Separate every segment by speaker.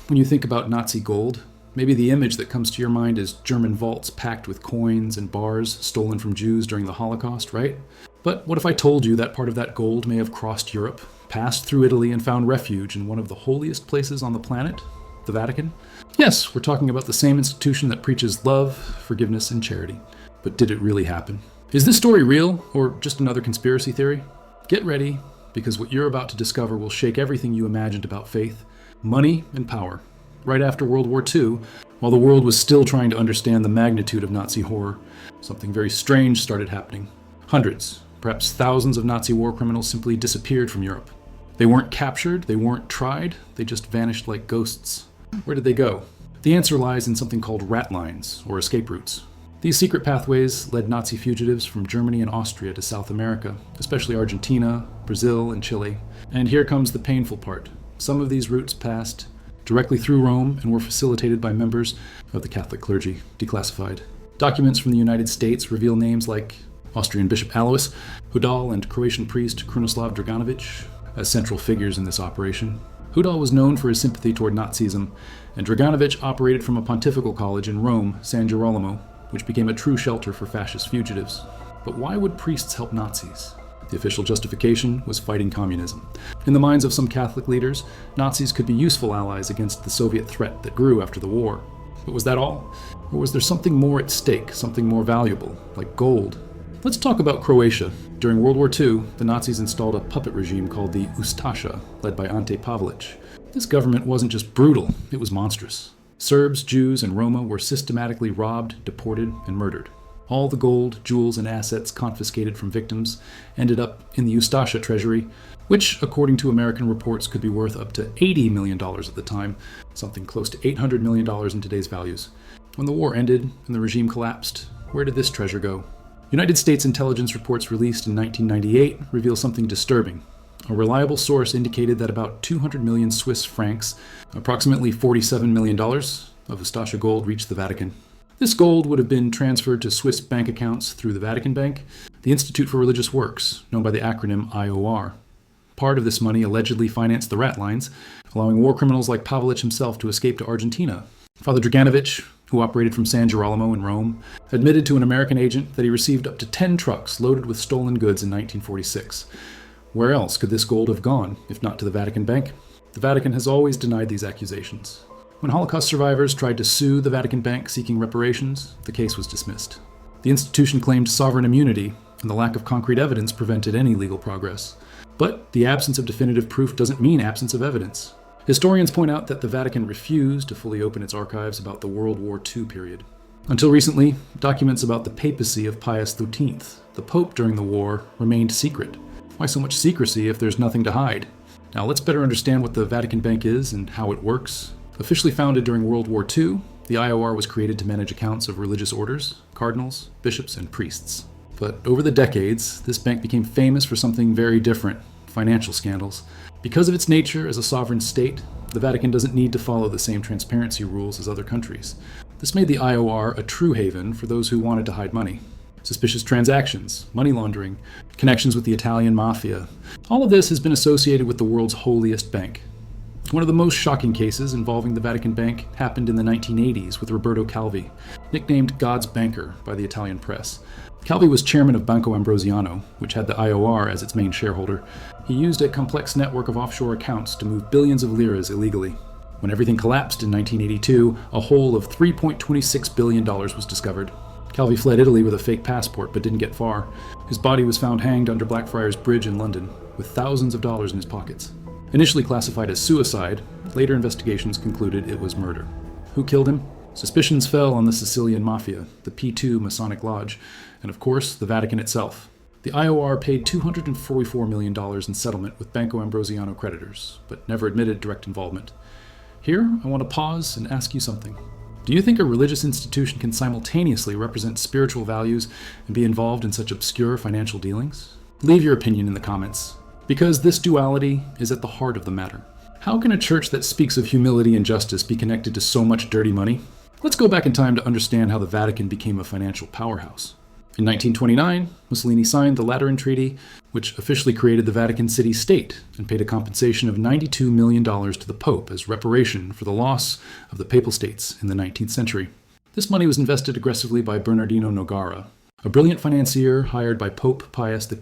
Speaker 1: When you think about Nazi gold, maybe the image that comes to your mind is German vaults packed with coins and bars stolen from Jews during the Holocaust, right? But what if I told you that part of that gold may have crossed Europe, passed through Italy, and found refuge in one of the holiest places on the planet, the Vatican? Yes, we're talking about the same institution that preaches love, forgiveness, and charity. But did it really happen? Is this story real, or just another conspiracy theory? Get ready, because what you're about to discover will shake everything you imagined about faith, money, and power. Right after World War II, while the world was still trying to understand the magnitude of Nazi horror, something very strange started happening. Hundreds, perhaps thousands of Nazi war criminals simply disappeared from Europe. They weren't captured, they weren't tried, they just vanished like ghosts. Where did they go? The answer lies in something called ratlines, or escape routes. These secret pathways led Nazi fugitives from Germany and Austria to South America, especially Argentina, Brazil, and Chile. And here comes the painful part. Some of these routes passed directly through Rome and were facilitated by members of the Catholic clergy, declassified. Documents from the United States reveal names like Austrian Bishop Alois, Hudal, and Croatian priest Krunoslav Draganovic as central figures in this operation. Hudal was known for his sympathy toward Nazism, and Draganovic operated from a pontifical college in Rome, San Girolamo, which became a true shelter for fascist fugitives. But why would priests help Nazis? The official justification was fighting communism. In the minds of some Catholic leaders, Nazis could be useful allies against the Soviet threat that grew after the war. But was that all? Or was there something more at stake, something more valuable, like gold? Let's talk about Croatia. During World War II, the Nazis installed a puppet regime called the Ustasha, led by Ante Pavelic. This government wasn't just brutal, it was monstrous. Serbs, Jews, and Roma were systematically robbed, deported, and murdered. All the gold, jewels, and assets confiscated from victims ended up in the Ustasha treasury, which, according to American reports, could be worth up to $80 million at the time, something close to $800 million in today's values. When the war ended and the regime collapsed, where did this treasure go? United States intelligence reports released in 1998 reveal something disturbing. A reliable source indicated that about 200 million Swiss francs, approximately $47 million, of Ustasha gold reached the Vatican. This gold would have been transferred to Swiss bank accounts through the Vatican Bank, the Institute for Religious Works, known by the acronym IOR. Part of this money allegedly financed the ratlines, allowing war criminals like Pavelic himself to escape to Argentina. Father Draganovic, who operated from San Girolamo in Rome, admitted to an American agent that he received up to 10 trucks loaded with stolen goods in 1946. Where else could this gold have gone, if not to the Vatican Bank? The Vatican has always denied these accusations. When Holocaust survivors tried to sue the Vatican Bank seeking reparations, the case was dismissed. The institution claimed sovereign immunity, and the lack of concrete evidence prevented any legal progress. But the absence of definitive proof doesn't mean absence of evidence. Historians point out that the Vatican refused to fully open its archives about the World War II period. Until recently, documents about the papacy of Pius XIII, the Pope during the war, remained secret. Why so much secrecy if there's nothing to hide? Now let's better understand what the Vatican Bank is and how it works. Officially founded during World War II, the IOR was created to manage accounts of religious orders, cardinals, bishops, and priests. But over the decades, this bank became famous for something very different: financial scandals. Because of its nature as a sovereign state, the Vatican doesn't need to follow the same transparency rules as other countries. This made the IOR a true haven for those who wanted to hide money. Suspicious transactions, money laundering, connections with the Italian mafia. All of this has been associated with the world's holiest bank. One of the most shocking cases involving the Vatican Bank happened in the 1980s with Roberto Calvi, nicknamed God's Banker by the Italian press. Calvi was chairman of Banco Ambrosiano, which had the IOR as its main shareholder. He used a complex network of offshore accounts to move billions of liras illegally. When everything collapsed in 1982, a hole of $3.26 billion was discovered. Calvi fled Italy with a fake passport but didn't get far. His body was found hanged under Blackfriars Bridge in London, with thousands of dollars in his pockets. Initially classified as suicide, later investigations concluded it was murder. Who killed him? Suspicions fell on the Sicilian Mafia, the P2 Masonic Lodge, and of course, the Vatican itself. The IOR paid $244 million in settlement with Banco Ambrosiano creditors, but never admitted direct involvement. Here, I want to pause and ask you something. Do you think a religious institution can simultaneously represent spiritual values and be involved in such obscure financial dealings? Leave your opinion in the comments, because this duality is at the heart of the matter. How can a church that speaks of humility and justice be connected to so much dirty money? Let's go back in time to understand how the Vatican became a financial powerhouse. In 1929, Mussolini signed the Lateran Treaty, which officially created the Vatican City-State and paid a compensation of $92 million to the Pope as reparation for the loss of the Papal States in the 19th century. This money was invested aggressively by Bernardino Nogara, a brilliant financier hired by Pope Pius V.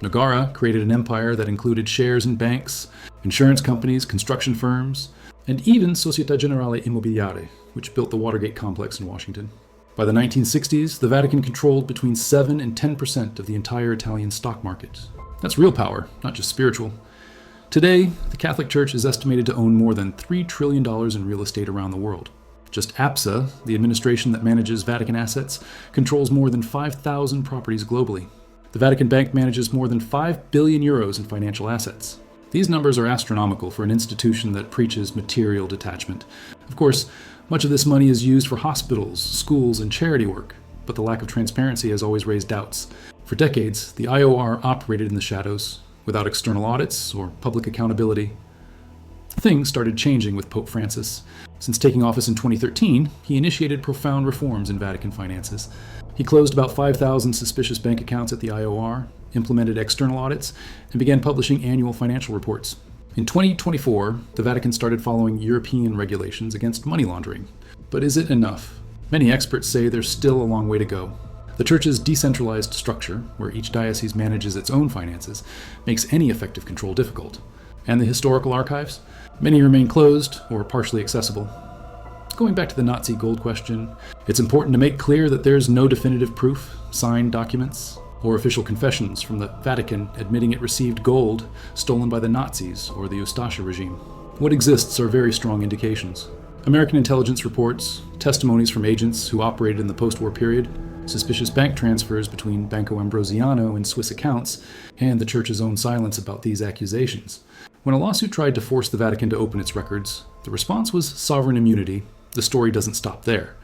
Speaker 1: Nogara created an empire that included shares in banks, insurance companies, construction firms, and even Società Generale Immobiliare, which built the Watergate complex in Washington. By the 1960s, the Vatican controlled between 7 and 10% of the entire Italian stock market. That's real power, not just spiritual. Today, the Catholic Church is estimated to own more than $3 trillion in real estate around the world. Just APSA, the administration that manages Vatican assets, controls more than 5,000 properties globally. The Vatican Bank manages more than 5 billion euros in financial assets. These numbers are astronomical for an institution that preaches material detachment. Of course, much of this money is used for hospitals, schools, and charity work, but the lack of transparency has always raised doubts. For decades, the IOR operated in the shadows, without external audits or public accountability. Things started changing with Pope Francis. Since taking office in 2013, he initiated profound reforms in Vatican finances. He closed about 5,000 suspicious bank accounts at the IOR, implemented external audits, and began publishing annual financial reports. In 2024, the Vatican started following European regulations against money laundering. But is it enough? Many experts say there's still a long way to go. The Church's decentralized structure, where each diocese manages its own finances, makes any effective control difficult. And the historical archives? Many remain closed or partially accessible. Going back to the Nazi gold question, it's important to make clear that there's no definitive proof, signed documents, or official confessions from the Vatican admitting it received gold stolen by the Nazis or the Ustasha regime. What exists are very strong indications. American intelligence reports, testimonies from agents who operated in the post-war period, suspicious bank transfers between Banco Ambrosiano and Swiss accounts, and the Church's own silence about these accusations. When a lawsuit tried to force the Vatican to open its records, the response was sovereign immunity. The story doesn't stop there.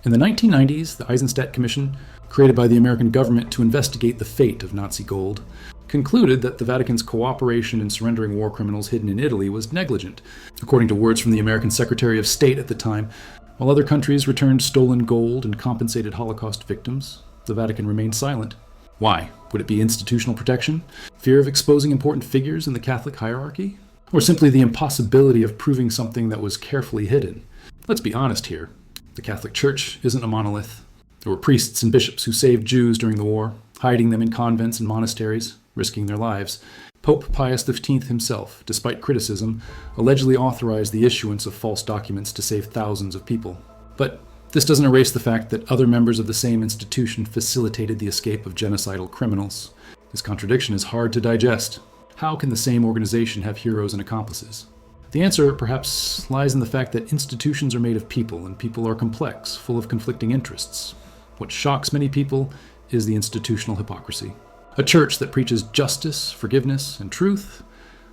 Speaker 1: In the 1990s, the Eisenstadt Commission, created by the American government to investigate the fate of Nazi gold, concluded that the Vatican's cooperation in surrendering war criminals hidden in Italy was negligent. According to words from the American Secretary of State at the time, while other countries returned stolen gold and compensated Holocaust victims, the Vatican remained silent. Why? Would it be institutional protection? Fear of exposing important figures in the Catholic hierarchy? Or simply the impossibility of proving something that was carefully hidden? Let's be honest here. The Catholic Church isn't a monolith. There were priests and bishops who saved Jews during the war, hiding them in convents and monasteries, risking their lives. Pope Pius V himself, despite criticism, allegedly authorized the issuance of false documents to save thousands of people. But this doesn't erase the fact that other members of the same institution facilitated the escape of genocidal criminals. This contradiction is hard to digest. How can the same organization have heroes and accomplices? The answer, perhaps, lies in the fact that institutions are made of people, and people are complex, full of conflicting interests. What shocks many people is the institutional hypocrisy. A church that preaches justice, forgiveness, and truth,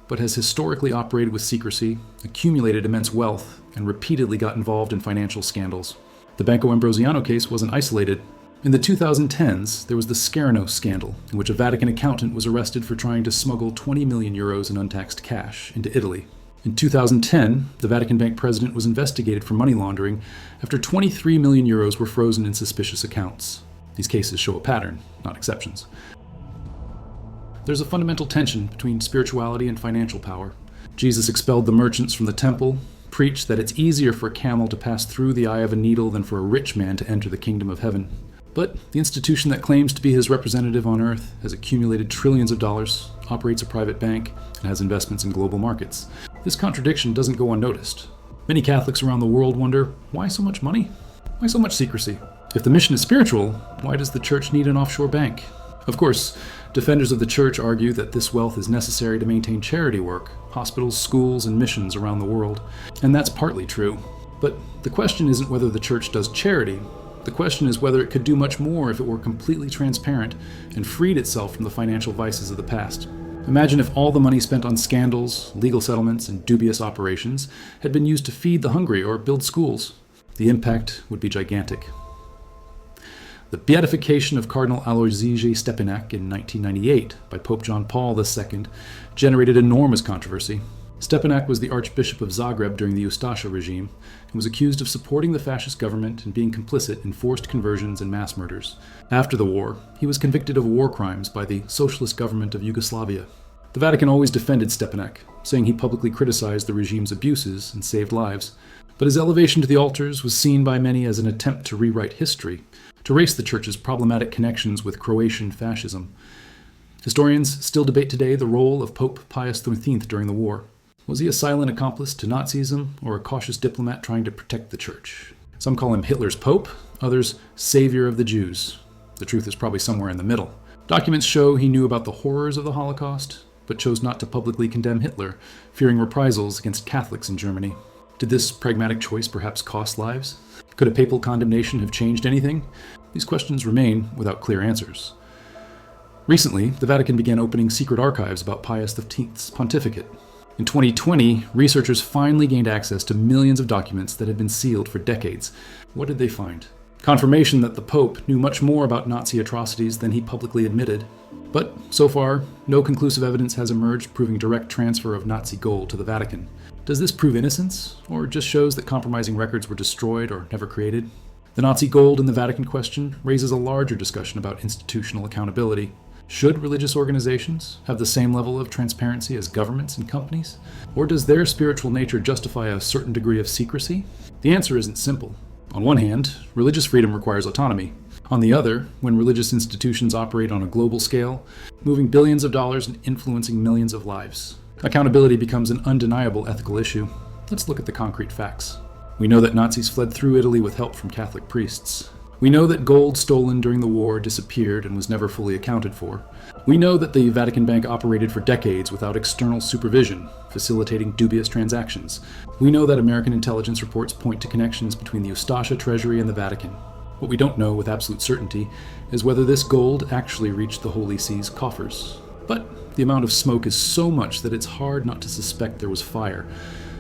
Speaker 1: but has historically operated with secrecy, accumulated immense wealth, and repeatedly got involved in financial scandals. The Banco Ambrosiano case wasn't isolated. In the 2010s, there was the Scarano scandal, in which a Vatican accountant was arrested for trying to smuggle 20 million euros in untaxed cash into Italy. In 2010, the Vatican Bank president was investigated for money laundering after 23 million euros were frozen in suspicious accounts. These cases show a pattern, not exceptions. There's a fundamental tension between spirituality and financial power. Jesus expelled the merchants from the temple, preached that it's easier for a camel to pass through the eye of a needle than for a rich man to enter the kingdom of heaven. But the institution that claims to be his representative on earth has accumulated trillions of dollars, operates a private bank, and has investments in global markets. This contradiction doesn't go unnoticed. Many Catholics around the world wonder, why so much money? Why so much secrecy? If the mission is spiritual, why does the Church need an offshore bank? Of course, defenders of the Church argue that this wealth is necessary to maintain charity work, hospitals, schools, and missions around the world. And that's partly true. But the question isn't whether the Church does charity. The question is whether it could do much more if it were completely transparent and freed itself from the financial vices of the past. Imagine if all the money spent on scandals, legal settlements, and dubious operations had been used to feed the hungry or build schools. The impact would be gigantic. The beatification of Cardinal Alojzij Stepinac in 1998 by Pope John Paul II generated enormous controversy. Stepanak was the Archbishop of Zagreb during the Ustasha regime and was accused of supporting the fascist government and being complicit in forced conversions and mass murders. After the war, he was convicted of war crimes by the socialist government of Yugoslavia. The Vatican always defended Stepanak, saying he publicly criticized the regime's abuses and saved lives. But his elevation to the altars was seen by many as an attempt to rewrite history, to erase the Church's problematic connections with Croatian fascism. Historians still debate today the role of Pope Pius XIII during the war. Was he a silent accomplice to Nazism or a cautious diplomat trying to protect the Church? Some call him Hitler's Pope, others savior of the Jews. The truth is probably somewhere in the middle. Documents show he knew about the horrors of the Holocaust, but chose not to publicly condemn Hitler, fearing reprisals against Catholics in Germany. Did this pragmatic choice perhaps cost lives? Could a papal condemnation have changed anything? These questions remain without clear answers. Recently, the Vatican began opening secret archives about Pius X's pontificate. In 2020, researchers finally gained access to millions of documents that had been sealed for decades. What did they find? Confirmation that the Pope knew much more about Nazi atrocities than he publicly admitted. But so far, no conclusive evidence has emerged proving direct transfer of Nazi gold to the Vatican. Does this prove innocence, or just shows that compromising records were destroyed or never created? The Nazi gold in the Vatican question raises a larger discussion about institutional accountability. Should religious organizations have the same level of transparency as governments and companies? Or does their spiritual nature justify a certain degree of secrecy? The answer isn't simple. On one hand, religious freedom requires autonomy. On the other, when religious institutions operate on a global scale, moving billions of dollars and influencing millions of lives, accountability becomes an undeniable ethical issue. Let's look at the concrete facts. We know that Nazis fled through Italy with help from Catholic priests. We know that gold stolen during the war disappeared and was never fully accounted for. We know that the Vatican Bank operated for decades without external supervision, facilitating dubious transactions. We know that American intelligence reports point to connections between the Ustasha treasury and the Vatican. What we don't know with absolute certainty is whether this gold actually reached the Holy See's coffers. But the amount of smoke is so much that it's hard not to suspect there was fire.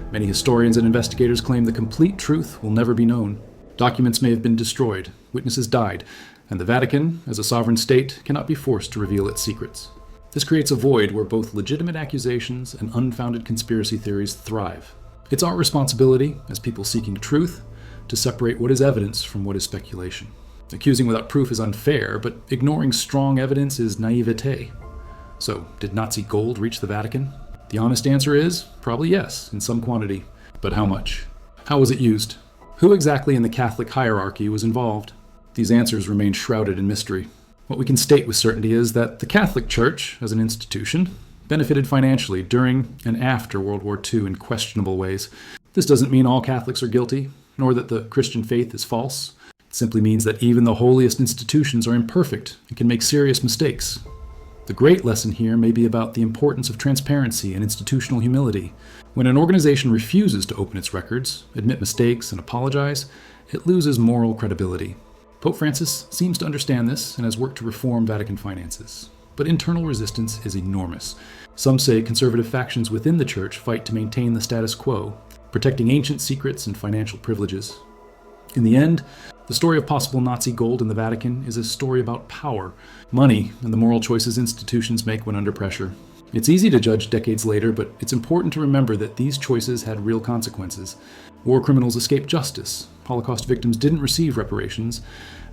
Speaker 1: Many historians and investigators claim the complete truth will never be known. Documents may have been destroyed, witnesses died, and the Vatican, as a sovereign state, cannot be forced to reveal its secrets. This creates a void where both legitimate accusations and unfounded conspiracy theories thrive. It's our responsibility, as people seeking truth, to separate what is evidence from what is speculation. Accusing without proof is unfair, but ignoring strong evidence is naivete. So, did Nazi gold reach the Vatican? The honest answer is, probably yes, in some quantity. But how much? How was it used? Who exactly in the Catholic hierarchy was involved? These answers remain shrouded in mystery. What we can state with certainty is that the Catholic Church, as an institution, benefited financially during and after World War II in questionable ways. This doesn't mean all Catholics are guilty, nor that the Christian faith is false. It simply means that even the holiest institutions are imperfect and can make serious mistakes. The great lesson here may be about the importance of transparency and institutional humility. When an organization refuses to open its records, admit mistakes, and apologize, it loses moral credibility. Pope Francis seems to understand this and has worked to reform Vatican finances. But internal resistance is enormous. Some say conservative factions within the Church fight to maintain the status quo, protecting ancient secrets and financial privileges. In the end, the story of possible Nazi gold in the Vatican is a story about power, money, and the moral choices institutions make when under pressure. It's easy to judge decades later, but it's important to remember that these choices had real consequences. War criminals escaped justice, Holocaust victims didn't receive reparations,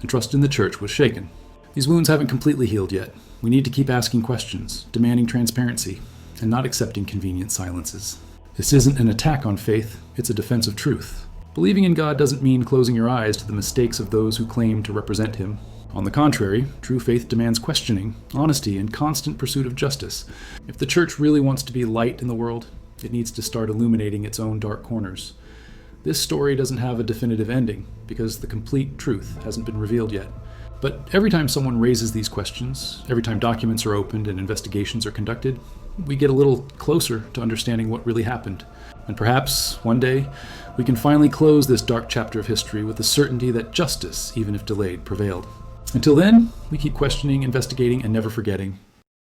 Speaker 1: and trust in the Church was shaken. These wounds haven't completely healed yet. We need to keep asking questions, demanding transparency, and not accepting convenient silences. This isn't an attack on faith, it's a defense of truth. Believing in God doesn't mean closing your eyes to the mistakes of those who claim to represent Him. On the contrary, true faith demands questioning, honesty, and constant pursuit of justice. If the Church really wants to be light in the world, it needs to start illuminating its own dark corners. This story doesn't have a definitive ending, because the complete truth hasn't been revealed yet. But every time someone raises these questions, every time documents are opened and investigations are conducted, we get a little closer to understanding what really happened. And perhaps, one day, we can finally close this dark chapter of history with the certainty that justice, even if delayed, prevailed. Until then, we keep questioning, investigating, and never forgetting.